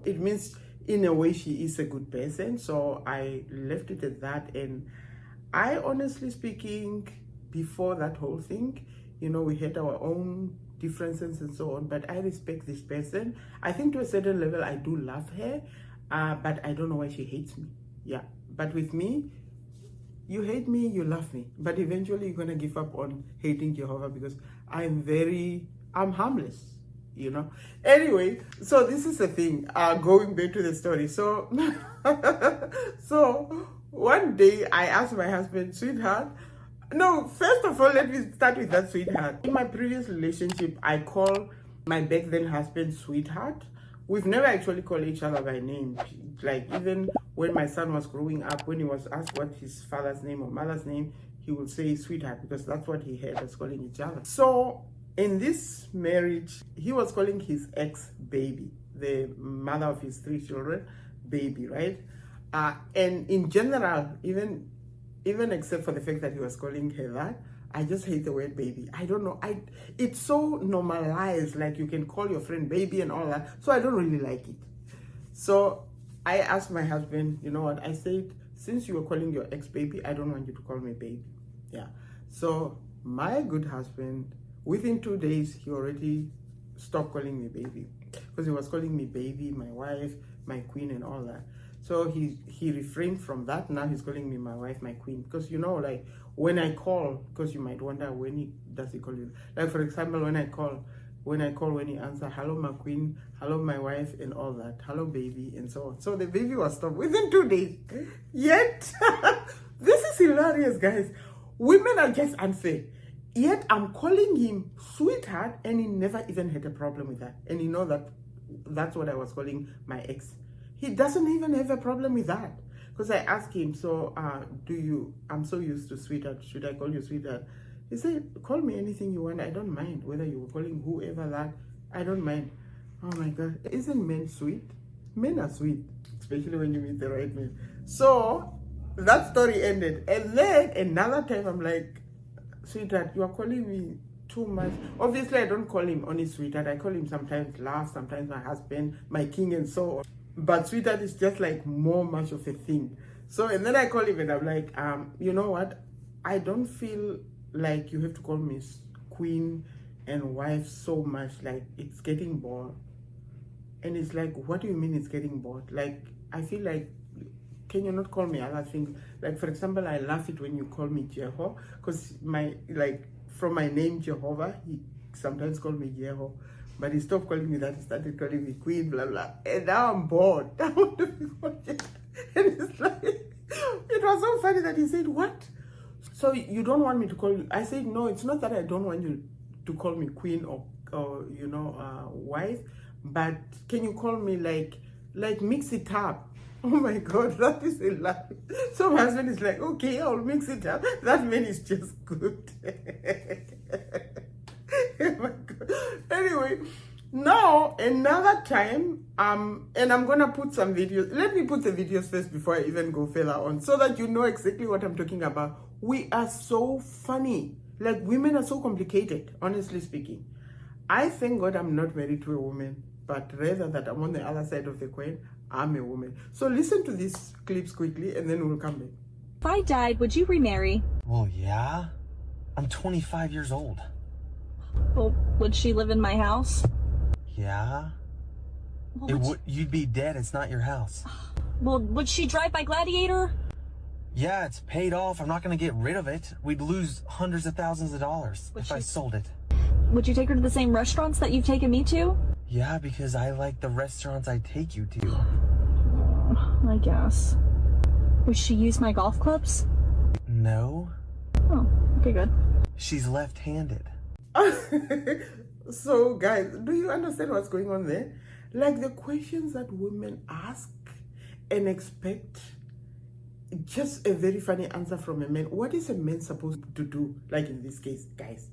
It means in a way she is a good person. So I left it at that. And I honestly speaking, before that whole thing, we had our own differences and so on, but I respect this person. I think to a certain level I do love her, but I don't know why she hates me. Yeah, but with me, you hate me, you love me, but eventually you're gonna give up on hating Jehovah, because I'm harmless, Anyway, so this is the thing, going back to the story. So so one day I asked my husband, sweetheart, no, first of all, let me start with that, sweetheart. In my previous relationship, I call my back then husband sweetheart. We've never actually called each other by name. Like, even when my son was growing up, when he was asked what his father's name or mother's name, he would say sweetheart, because that's what he heard us calling each other. So in this marriage, he was calling his ex baby, the mother of his 3 children, baby, right? And in general, even except for the fact that he was calling her that, I just hate the word baby. I don't know. It's so normalized, like you can call your friend baby and all that. So I don't really like it. So I asked my husband, you know what? I said, since you were calling your ex baby, I don't want you to call me baby. Yeah. So my good husband, within 2 days, he already stopped calling me baby, because he was calling me baby, my wife, my queen, and all that. So he refrained from that. Now he's calling me my wife, my queen. Because, like, when I call, because you might wonder, does he call you? Like, for example, when he answers, hello, my queen, hello, my wife, and all that. Hello, baby, and so on. So the baby was stopped within 2 days. Yet, this is hilarious, guys. Women are just unfair. Yet, I'm calling him sweetheart, and he never even had a problem with that. And that's what I was calling my ex. He doesn't even have a problem with that. Because I asked him, so I'm so used to sweetheart, should I call you sweetheart? He said, call me anything you want, I don't mind. Whether you were calling whoever that, I don't mind. Oh my God, isn't men sweet? Men are sweet, especially when you meet the right man. So that story ended. And then another time I'm like, sweetheart, you are calling me too much. Obviously, I don't call him only sweetheart. I call him sometimes love, sometimes my husband, my king, and so on. But sweetheart is just like more much of a thing. So, and then I call him and I'm like, you know what? I don't feel like you have to call me queen and wife so much. Like, it's getting bored. And it's like, what do you mean it's getting bored? Like, I feel like, can you not call me other things? Like, for example, I love it when you call me Jeho, because from my name Jehovah, he sometimes called me Jeho. But he stopped calling me that. He started calling me queen, blah, blah. And now I'm bored. I want to be called. And it's like, it was so funny that he said, what? So you don't want me to call you? I said, no, it's not that I don't want you to call me queen or wife. But can you call me like mix it up? Oh my God, that is a lot. So my husband is like, okay, I'll mix it up. That man is just good. Oh my God. Anyway, now another time, and I'm gonna put some videos. Let me put the videos first before I even go further on, so that you know exactly what I'm talking about. We are so funny. Like, women are so complicated, honestly speaking. I thank God I'm not married to a woman, but rather that I'm on the other side of the coin, I'm a woman. So listen to these clips quickly, and then we'll come back. If I died, would you remarry? Well, yeah. I'm 25 years old. Well, would she live in my house? Yeah. Well, you'd be dead. It's not your house. Well, would she drive my Gladiator? Yeah, it's paid off. I'm not going to get rid of it. We'd lose hundreds of thousands of dollars if I sold it. Would you take her to the same restaurants that you've taken me to? Yeah, because I like the restaurants I take you to. I guess. Would she use my golf clubs? No. Oh, okay, good. She's left-handed. So guys, do you understand what's going on there? Like, the questions that women ask and expect just a very funny answer from a man. What is a man supposed to do? Like, in this case, guys,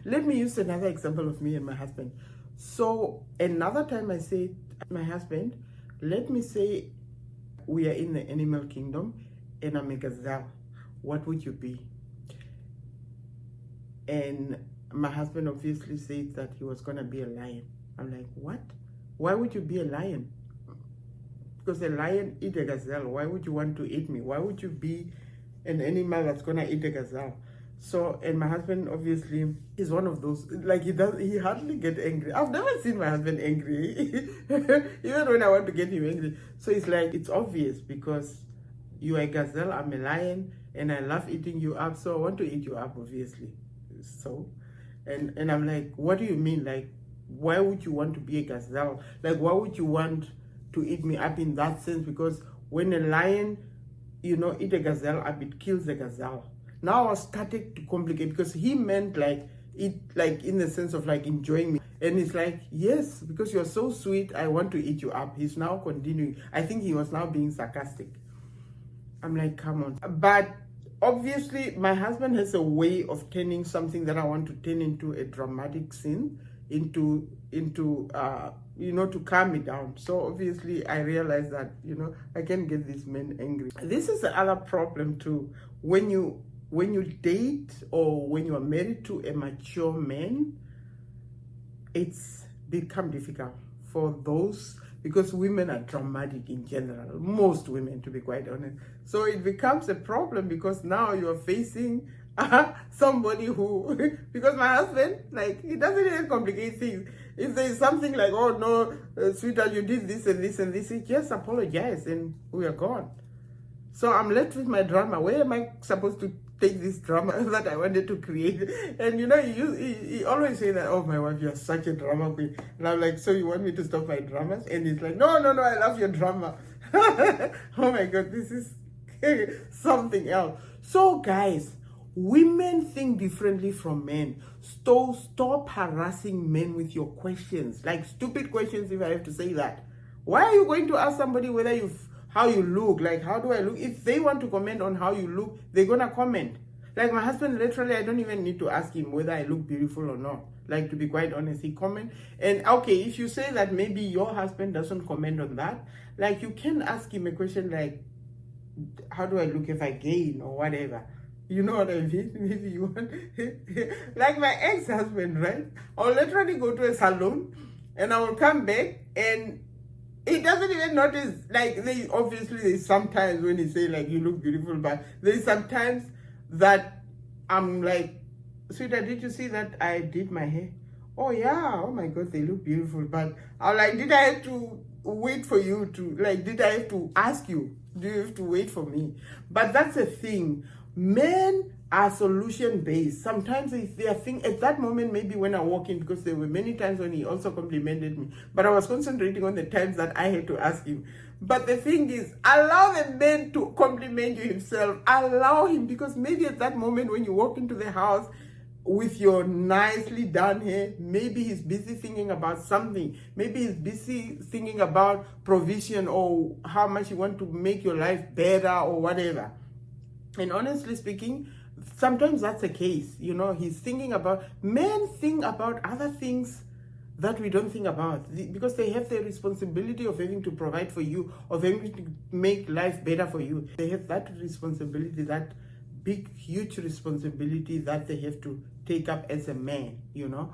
let me use another example of me and my husband. So another time I said, my husband, let me say we are in the animal kingdom and I'm a gazelle. What would you be? And my husband obviously said that he was going to be a lion. I'm like, what? Why would you be a lion? because a lion eat a gazelle. Why would you want to eat me? Why would you be an animal that's gonna eat a gazelle? So, and my husband obviously is one of those, like he hardly get angry. I've never seen my husband angry, even when I want to get him angry. So it's like, it's obvious because you are a gazelle, I'm a lion, and I love eating you up, so I want to eat you up, obviously. So, and I'm like, what do you mean? Like, why would you want to be a gazelle? Like, why would you want to eat me up in that sense? Because when a lion, eat a gazelle up, it kills the gazelle. Now I started to complicate because he meant like it, like in the sense of like enjoying me. And it's like, yes, because you're so sweet, I want to eat you up. He's now continuing. I think he was now being sarcastic. I'm like, come on. But obviously my husband has a way of turning something that I want to turn into a dramatic scene into to calm me down. So obviously I realized that I can get these men angry. This is the other problem too. When you date or when you are married to a mature man, it's become difficult for those, because women are dramatic in general, most women, to be quite honest. So it becomes a problem because now you're facing somebody who, because my husband, like, he doesn't even complicate things. If there is something like, oh no, sweetheart, you did this and this and this, he just apologize and we are gone. So I'm left with my drama. Where am I supposed to take this drama that I wanted to create? And he always say that, oh my wife, you're such a drama queen. And I'm like, so you want me to stop my dramas? And he's like, no, I love your drama. Oh my God, this is something else. So guys, women think differently from men. Stop harassing men with your questions, like stupid questions, if I have to say that. Why are you going to ask somebody how you look? Like, how do I look? If they want to comment on how you look, they're gonna comment. Like my husband, literally, I don't even need to ask him whether I look beautiful or not. Like, to be quite honest, he comment. And okay, if you say that maybe your husband doesn't comment on that, like, you can ask him a question like, how do I look if I gain or whatever? You know what I mean? Maybe you want, like my ex-husband, right? I'll literally go to a salon and I will come back and he doesn't even notice. Like, there's sometimes when he say like, you look beautiful, but there's sometimes that I'm like, sweetheart, did you see that I did my hair? Oh yeah, oh my God, they look beautiful. But I'm like, did I have to wait for you to, like, did I have to ask you? Do you have to wait for me? But that's the thing. Men are solution-based. Sometimes if they are at that moment, maybe when I walk in, because there were many times when he also complimented me, but I was concentrating on the times that I had to ask him. But the thing is, allow the man to compliment you himself. Allow him, because maybe at that moment when you walk into the house with your nicely done hair, maybe he's busy thinking about something. Maybe he's busy thinking about provision or how much you want to make your life better or whatever. And honestly speaking, sometimes that's the case. He's thinking about, men think about other things that we don't think about, because they have the responsibility of having to provide for you, of having to make life better for you. They have that responsibility, that big, huge responsibility that they have to take up as a man,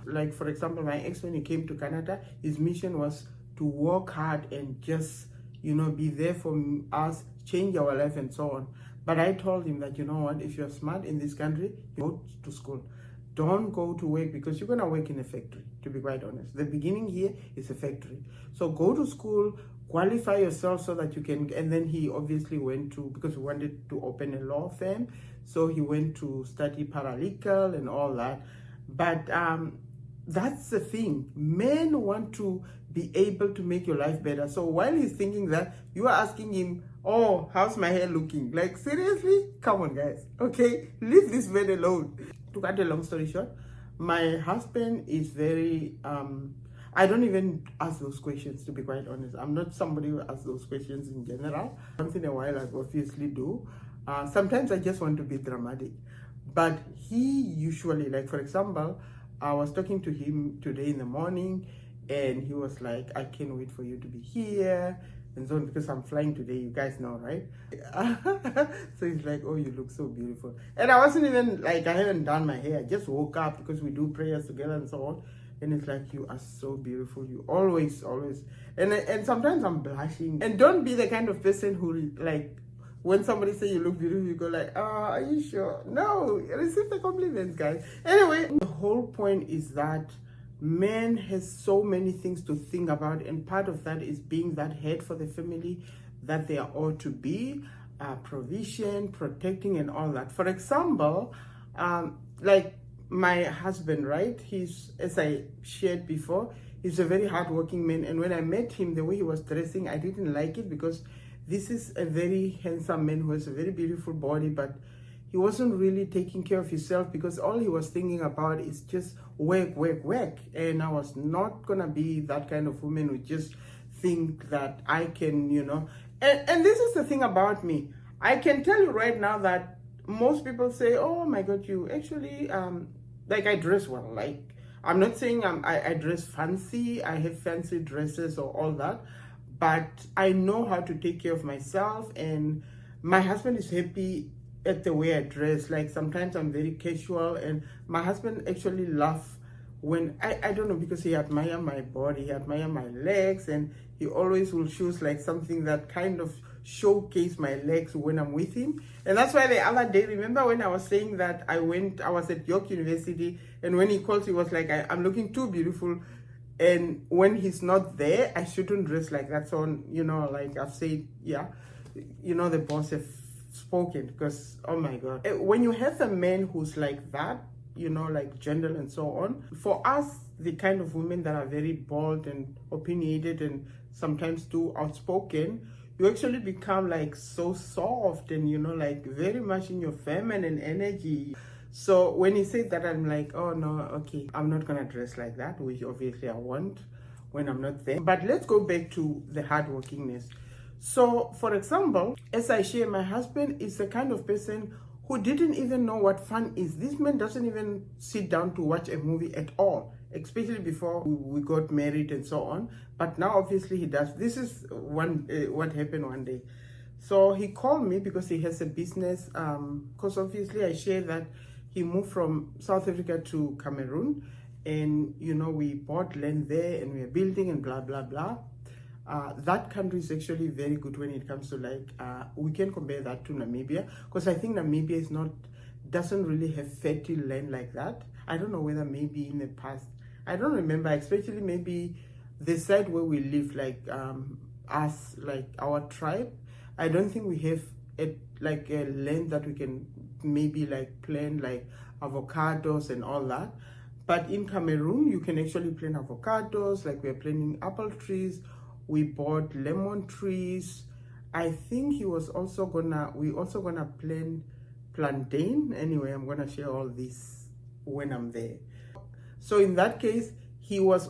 Like, for example, my ex, when he came to Canada, his mission was to work hard and just, be there for us, change our life and so on. But I told him that, if you're smart in this country, go to school. Don't go to work, because you're going to work in a factory, to be quite honest. The beginning here is a factory. So go to school, qualify yourself so that you can, and then he obviously went to, because he wanted to open a law firm, so he went to study paralegal and all that. But that's the thing. Men want to be able to make your life better. So while he's thinking that, you are asking him, oh, how's my hair looking? Like, seriously? Come on, guys. Okay, leave this man alone. To cut a long story short, my husband is very, I don't even ask those questions, to be quite honest. I'm not somebody who asks those questions in general. Once in a while, I obviously do. Sometimes I just want to be dramatic. But he usually, like, for example, I was talking to him today in the morning, and he was like, I can't wait for you to be here. And so, because I'm flying today, you guys know, right? So he's like, oh, you look so beautiful. And I wasn't even, like, I haven't done my hair. I just woke up because we do prayers together and so on. and it's like, you are so beautiful, you always, and sometimes I'm blushing. And don't be the kind of person who, like, when somebody say you look beautiful, you go like, oh, are you sure? No, receive the compliments, guys. Anyway, the whole point is that men has so many things to think about, and part of that is being that head for the family that they are ought to be, provision, protecting, and all that. For example, like my husband, right? He's, as I shared before, he's a very hardworking man, and when I met him, the way he was dressing, I didn't like it, because this is a very handsome man who has a very beautiful body, but he wasn't really taking care of himself, because all he was thinking about is just work. And I was not gonna be that kind of woman who just think that I can, and this is the thing about me. I can tell you right now that most people say, oh my God, you actually, like, I dress well. Like, I'm not saying I dress fancy, I have fancy dresses or all that, but I know how to take care of myself, and my husband is happy at the way I dress. Like, sometimes I'm very casual, and my husband actually laughs when, I don't know, because he admire my body, he admire my legs, and he always will choose like something that kind of showcase my legs when I'm with him. And that's why the other day, remember when I was saying that I was at York University, and when he called, he was like, I'm looking too beautiful, and when he's not there, I shouldn't dress like that. So, like I've said, yeah, the boss have spoken, because, oh my God, when you have a man who's like that, like gentle and so on, for us, the kind of women that are very bold and opinionated and sometimes too outspoken, you actually become like so soft and, like very much in your feminine energy. So when he said that, I'm like, oh no, okay, I'm not gonna dress like that, which obviously I want when I'm not there. But let's go back to the hardworkingness. So, for example, as I share, my husband is the kind of person who didn't even know what fun is. This man doesn't even sit down to watch a movie at all, especially before we got married and so on. But now obviously he does. This is what happened one day. So he called me because he has a business, because obviously I share that he moved from South Africa to Cameroon, and we bought land there and we're building and blah blah blah. That country is actually very good when it comes to like, we can compare that to Namibia, because I think Namibia doesn't really have fertile land like that. I don't know whether maybe in the past, I don't remember, especially maybe the side where we live, like us, like our tribe, I don't think we have a land that we can maybe like plant like avocados and all that. But in Cameroon, you can actually plant avocados, like we're planting apple trees. We bought lemon trees. I think we also gonna plant plantain. Anyway, I'm gonna share all this when I'm there. So in that case, he was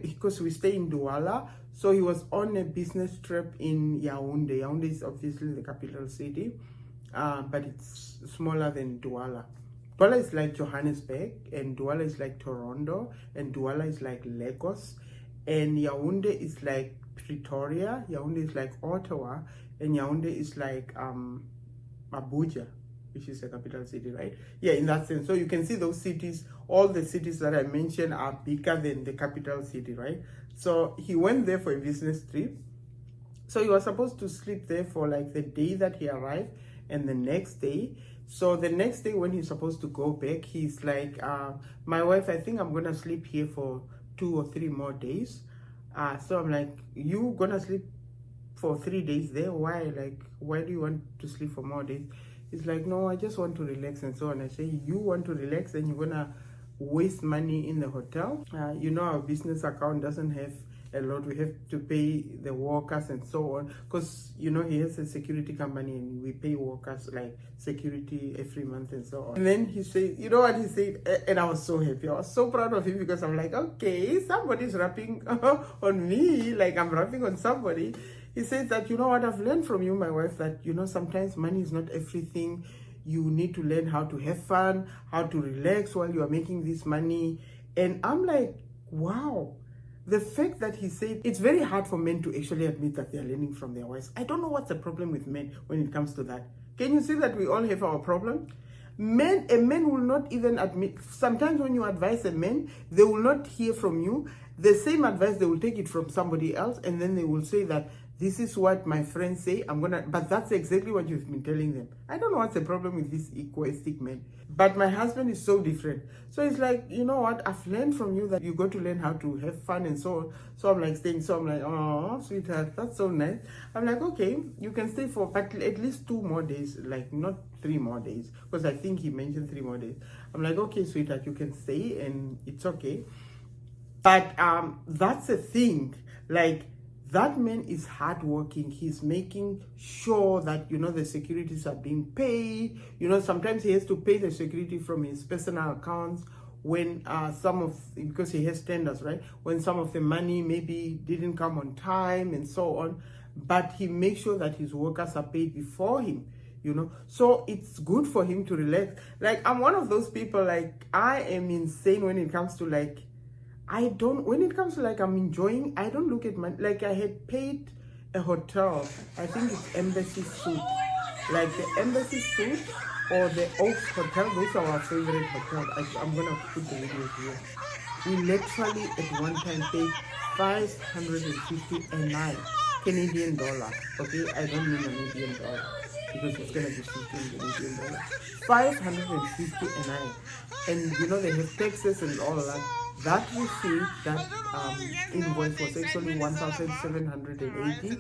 because we stay in Douala, so he was on a business trip in Yaoundé. Yaoundé is obviously the capital city, but it's smaller than Douala. Douala is like Johannesburg, and Douala is like Toronto, and Douala is like Lagos, and Yaoundé is like Pretoria, Yaoundé is like Ottawa, and Yaoundé is like Abuja, which is the capital city, right? Yeah, in that sense. So you can see those cities, all the cities that I mentioned are bigger than the capital city, right? So he went there for a business trip. So he was supposed to sleep there for like the day that he arrived and the next day. So the next day when he's supposed to go back, he's like, my wife, I think I'm going to sleep here for 2 or 3 more days. So I'm like, you gonna sleep for 3 days there? Why? Like, why do you want to sleep for more days? He's like, no, I just want to relax and so on. I say, you want to relax and you're gonna waste money in the hotel? Our business account doesn't have a lot. We have to pay the workers and so on, because he has a security company and we pay workers like security every month and so on. And then he said, you know what he said, and I was so happy. I was so proud of him, because I'm like, okay, somebody's rapping on me, like I'm rapping on somebody. He says that, you know what, I've learned from you, my wife, that sometimes money is not everything. You need to learn how to have fun, how to relax while you are making this money. And I'm like, wow. The fact that he said it's very hard for men to actually admit that they're learning from their wives. I don't know what's the problem with men when it comes to that. Can you see that we all have our problem? A man will not even admit. Sometimes when you advise a man, they will not hear from you. The same advice, they will take it from somebody else, and then they will say that this is what my friends say. But that's exactly what you've been telling them. I don't know what's the problem with this egoistic men. But my husband is so different. So it's like, you know what? I've learned from you that you got to learn how to have fun and so on. So I'm like staying. So I'm like, oh, sweetheart, that's so nice. I'm like, okay, you can stay for but at least 2 more days, like not 3 more days, because I think he mentioned 3 more days. I'm like, okay, sweetheart, you can stay and it's okay. But that's the thing. Like, that man is hardworking. He's making sure that, you know, the securities are being paid. You know, sometimes he has to pay the security from his personal accounts when because he has tenders, right? When some of the money maybe didn't come on time and so on. But he makes sure that his workers are paid before him, you know. So it's good for him to relax. Like, I'm one of those people, like, I am insane when it comes to, like, when it comes to, like, I'm enjoying, I don't look at money. Like, I had paid a hotel, I think it's Embassy Suite, like the Embassy Suite or the Oaks Hotel. Those are our favorite hotels. I'm gonna put the video here. We literally at one time paid 550 a night Canadian dollar. Okay, I don't mean Canadian dollar because it's gonna be 15 Canadian dollars. 550 a night, and you know they have taxes and all of that. That receipt, that invoice was actually 1,780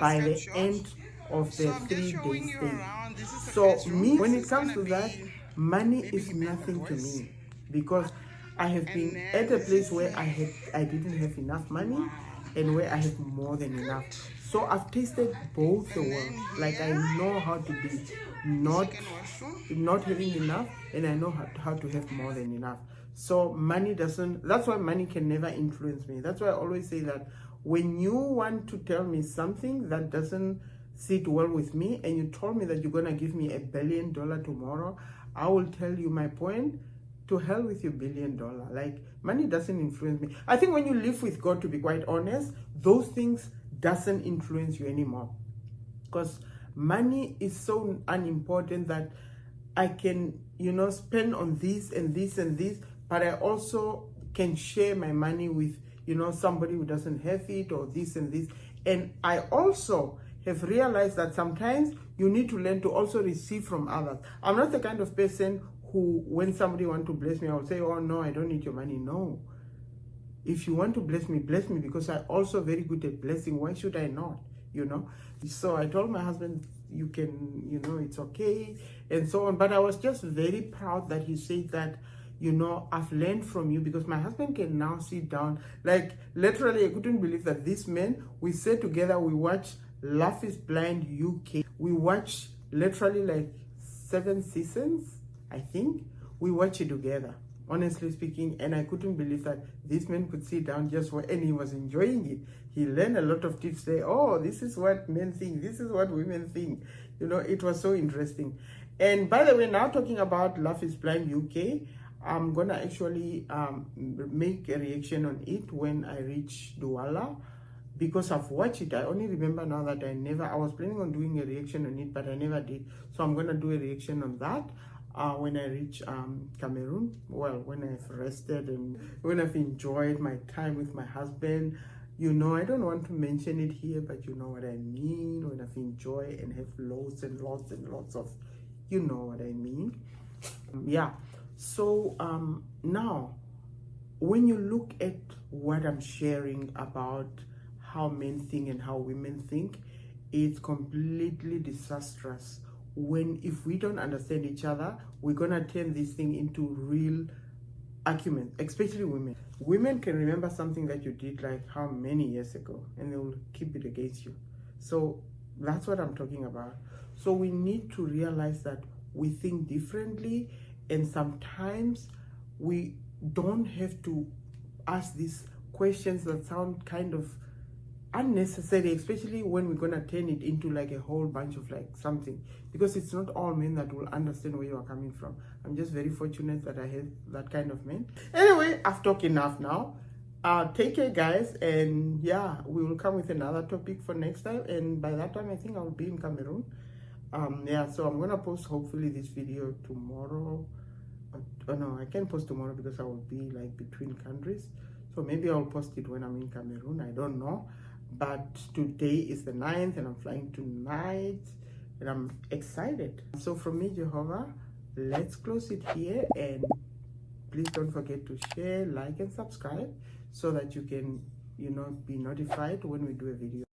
by the end of the 3 days stay. So me, when it comes to that, money is nothing to me, because I have been at a place where I didn't have enough money and where I have more than enough. So I've tasted both the world. Like, I know how to be not having enough, and I know how to have more than enough. So money doesn't, that's why money can never influence me. That's why I always say that when you want to tell me something that doesn't sit well with me, and you told me that you're going to give me $1 billion tomorrow, I will tell you my point. To hell with your $1 billion. Like, money doesn't influence me. I think when you live with God, to be quite honest, those things doesn't influence you anymore. Because money is so unimportant that I can, you know, spend on this and this and this, but I also can share my money with, you know, somebody who doesn't have it, or this and this. And I also have realized that sometimes you need to learn to also receive from others. I'm not the kind of person who, when somebody wants to bless me, I will say, oh no, I don't need your money. No. If you want to bless me, because I'm also very good at blessing. Why should I not? You know? So I told my husband, you can, you know, it's okay, and so on. But I was just very proud that he said that, you know, I've learned from you, because my husband can now sit down. Like, literally, I couldn't believe that this man, we sat together, we watched Love is Blind UK. We watched literally like 7 seasons, I think. We watched it together, honestly speaking, and I couldn't believe that this man could sit down and he was enjoying it. He learned a lot of tips there. Oh, this is what men think, this is what women think. You know, it was so interesting. And by the way, now talking about Love is Blind UK, I'm gonna actually make a reaction on it when I reach Douala, because I've watched it. I only remember now that I was planning on doing a reaction on it, but I never did. So I'm gonna do a reaction on that when I reach Cameroon. Well, when I've rested and when I've enjoyed my time with my husband. You know, I don't want to mention it here, but you know what I mean. When I've enjoyed and have lots and lots and lots of, you know what I mean. Yeah. So now, when you look at what I'm sharing about how men think and how women think, it's completely disastrous. If we don't understand each other, we're gonna turn this thing into real argument, especially women. Women can remember something that you did like how many years ago, and they will keep it against you. So that's what I'm talking about. So we need to realize that we think differently, and sometimes we don't have to ask these questions that sound kind of unnecessary, especially when we're gonna turn it into like a whole bunch of like something, because it's not all men that will understand where you are coming from. I'm just very fortunate that I have that kind of men. Anyway, I've talked enough now. Take care, guys, and yeah, we will come with another topic for next time, and by that time I think I'll be in Cameroon. Yeah, so I'm gonna post hopefully this video tomorrow. Oh no, I can't post tomorrow because I will be like between countries. So maybe I'll post it when I'm in Cameroon. I don't know. But today is the 9th and I'm flying tonight and I'm excited. So from me, Jehovah, let's close it here, and please don't forget to share, like, and subscribe so that you can, be notified when we do a video.